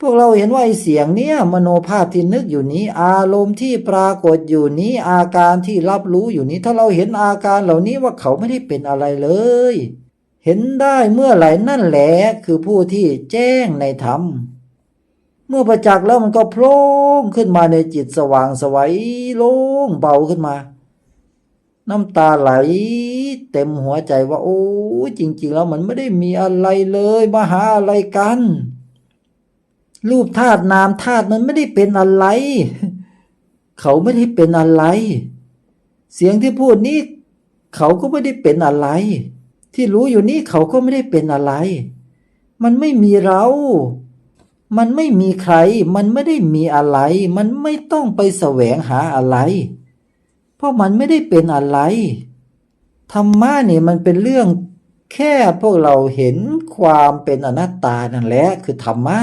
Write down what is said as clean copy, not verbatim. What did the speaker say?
พวกเราเห็นว่าไอ้เสียงเนี้ยมโนภาพที่นึกอยู่นี้อารมณ์ที่ปรากฏอยู่นี้อาการที่รับรู้อยู่นี้ถ้าเราเห็นอาการเหล่านี้ว่าเขาไม่ได้เป็นอะไรเลยเห็นได้เมื่อไหร่นั่นแหละคือผู้ที่แจ้งในธรรมเมื่อประจักษ์แล้วมันก็โพล่งขึ้นมาในจิตสว่างไสวโล่งเบาขึ้นมาน้ำตาไหลเต็มหัวใจว่าโอ้จริงๆแล้วมันไม่ได้มีอะไรเลยมาหาอะไรกันรูปธาตุนามธาตุมันไม่ได้เป็นอะไรเขาไม่ได้เป็นอะไรเสียงที่พูดนี้เขาก็ไม่ได้เป็นอะไรที่รู้อยู่นี้เขาก็ไม่ได้เป็นอะไรมันไม่มีเรามันไม่มีใครมันไม่ได้มีอะไรมันไม่ต้องไปแสวงหาอะไรเพราะมันไม่ได้เป็นอะไรธรรมะเนี่ยมันเป็นเรื่องแค่พวกเราเห็นความเป็นอนัตตานั่นแหละคือธรรมะ